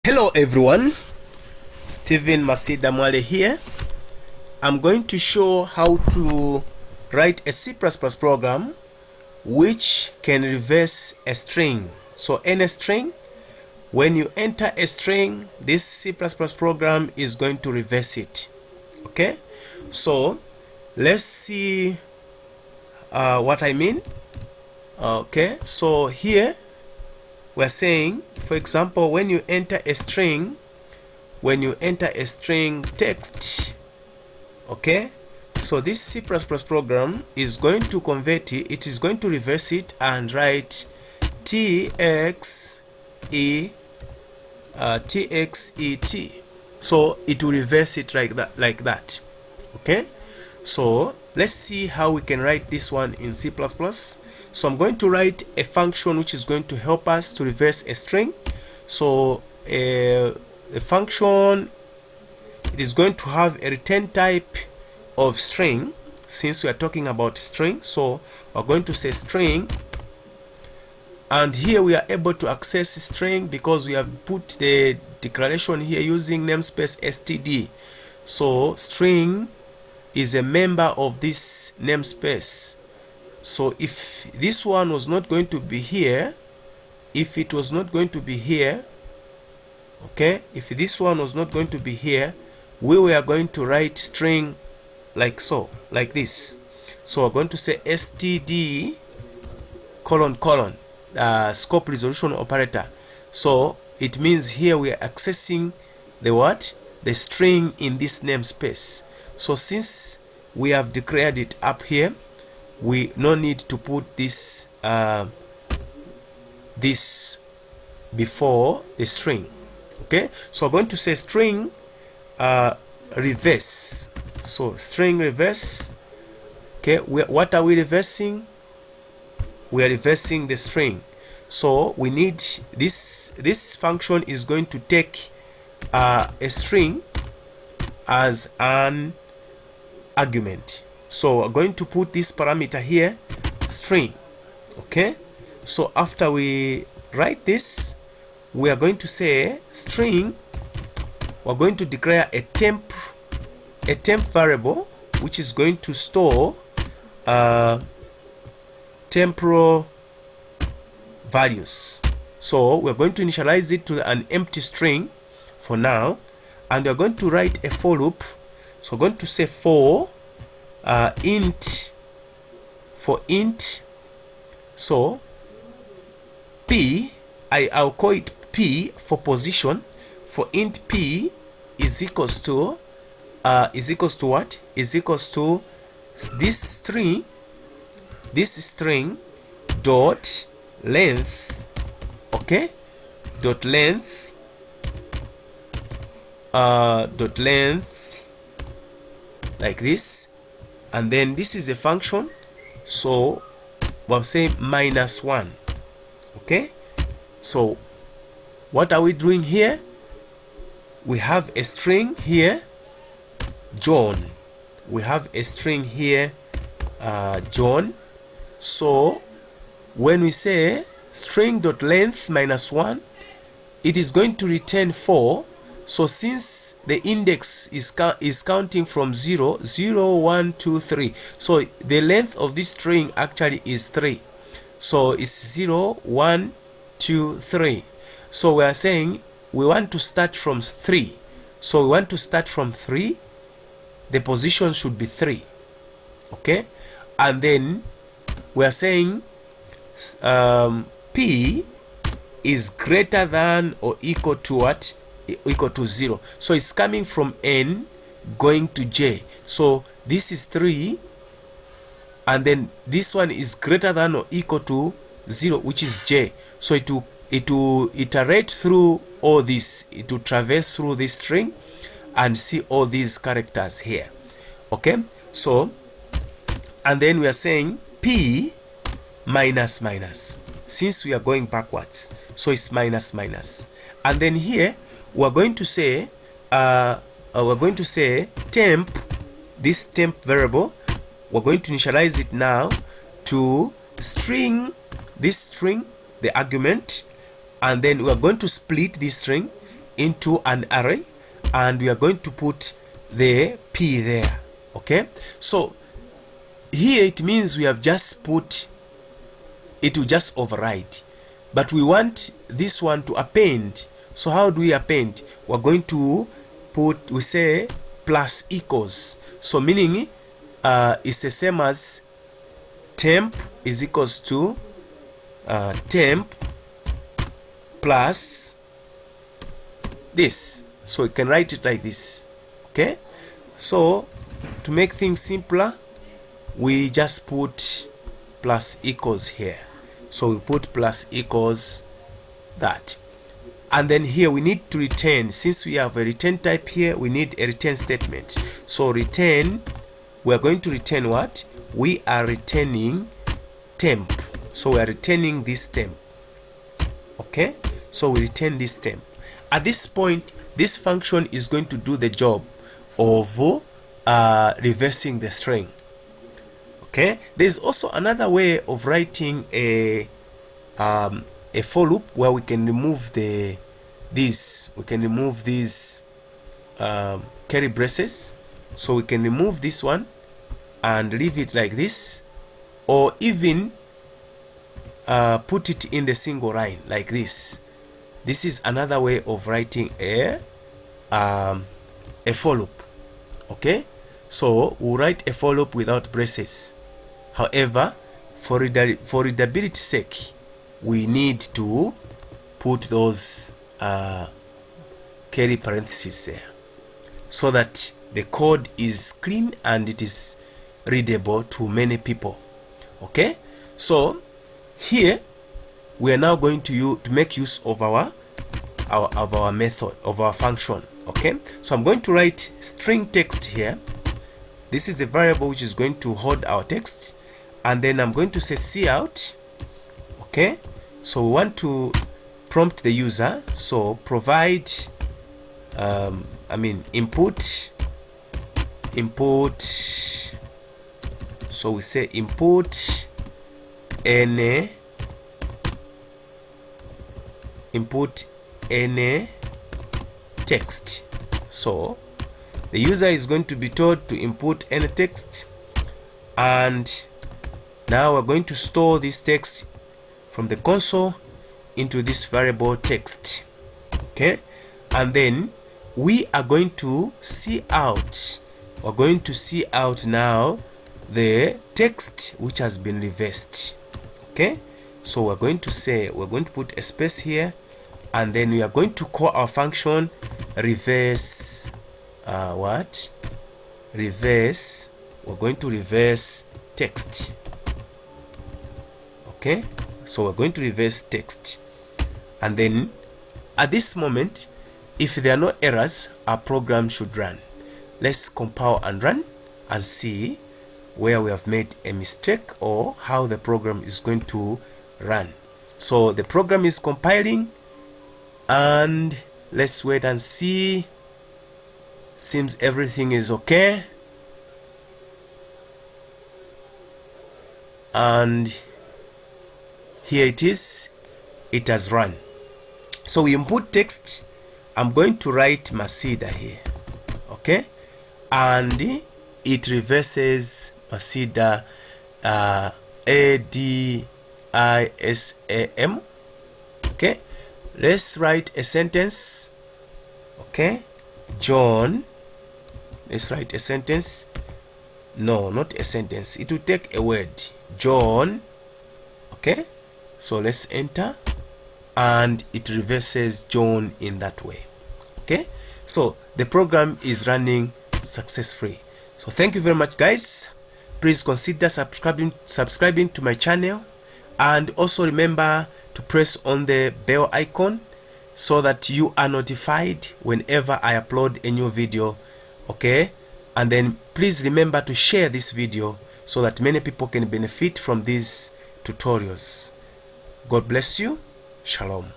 Hello everyone, Stephen Masida Mwale here. I'm going to show how to write a C++ program which can reverse a string. So any string, when you enter a string, this C++ program is going to reverse it. Okay, so let's see what I mean. Okay, so here we're saying, for example, when you enter a string text, okay, so this C++ program is going to convert it, it is going to reverse it and write txet. So it will reverse it like that. Okay, so let's see how we can write this one in C++. So I'm going to write a function which is going to help us to reverse a string. So a function, it is going to have a return type of string, since we are talking about string. So we're going to say string, and here we are able to access string because we have put the declaration here using namespace std. So string is a member of this namespace. So if this one was not going to be here, if it was not going to be here, okay, if this one was not going to be here, we were going to write string like so, like this. So we're going to say std : scope resolution operator. So it means here we are accessing the what? The string in this namespace. So since we have declared it up here, we no need to put this this before the string. Okay, so we're going to say string reverse. So string reverse. Okay, what are we reversing? We are reversing the string. So we need this function is going to take a string as an argument. So we're going to put this parameter here, string. Okay, so after we write this, we are going to say string, we're going to declare a temp variable which is going to store temporal values. So we're going to initialize it to an empty string for now, and we're going to write a for loop. So we're going to say for int, so p, I'll call it p for position. For int p is equals to what? Is equals to this string dot length. Okay, dot length like this, and then this is a function, so we're saying -1. Okay, so what are we doing here? We have a string here, John. We have a string here, John. So when we say string.length -1, it is going to return 4. So since the index is counting from 0, 0, 1, 2, 3, so the length of this string actually is 3. So it's 0, 1, 2, 3. So we are saying we want to start from 3. So we want to start from 3. The position should be 3. Okay, and then we are saying p is greater than or equal to what? Equal to 0. So it's coming from n going to j. So this is 3, and then this one is greater than or equal to 0, which is j. So it will iterate through all this, it will traverse through this string and see all these characters here. Okay, so and then we are saying p minus, since we are going backwards, so it's minus. And then here we're going to say temp, this temp variable, we're going to initialize it now to string, this string, the argument, and then we are going to split this string into an array, and we are going to put the P there. Okay, so here it means we have just put, it will just override, but we want this one to append. So how do we append? We're going to put, we say plus equals, so meaning it's the same as temp is equals to temp plus this. So you can write it like this. Okay, so to make things simpler, we just put plus equals here. So we put plus equals that, and then here we need to return. Since we have a return type here, we need a return statement. So return, we are going to return what? We are returning temp. So we are returning this temp. Okay, so we return this temp. At this point, this function is going to do the job of reversing the string. Okay, there's also another way of writing a for loop where we can remove these curly braces. So we can remove this one and leave it like this, or even put it in the single line like this. This is another way of writing a for loop. Okay, so we'll write a for loop without braces. However, for readability sake, we need to put those curly parentheses there, so that the code is clean and it is readable to many people. Okay, so here we are now going to make use of our method, of our function. Okay, so I'm going to write string text here. This is the variable which is going to hold our text, and then I'm going to say cout. Okay, so we want to prompt the user, so provide input, so we say input any text. So the user is going to be told to input any text, and now we're going to store this text from the console into this variable text. Okay, and then we are going to see out, we're going to see out now the text which has been reversed. Okay, so we're going to say, we're going to put a space here, and then we are going to call our function reverse reverse. We're going to reverse text. Okay, so we're going to reverse text, and then at this moment, if there are no errors, our program should run. Let's compile and run and see where we have made a mistake or how the program is going to run. So the program is compiling, and let's wait and see. Seems everything is okay, and here it is, it has run. So we input text. I'm going to write Masida here. Okay, and it reverses Masida, ADISAM. Okay, let's write a sentence. Okay, John, let's write a sentence. No, not a sentence, it will take a word, John. Okay, so let's enter, and it reverses John in that way. Okay, so the program is running successfully. So thank you very much, guys. Please consider subscribing to my channel, and also remember to press on the bell icon so that you are notified whenever I upload a new video. Okay, and then please remember to share this video so that many people can benefit from these tutorials. God bless you. Shalom.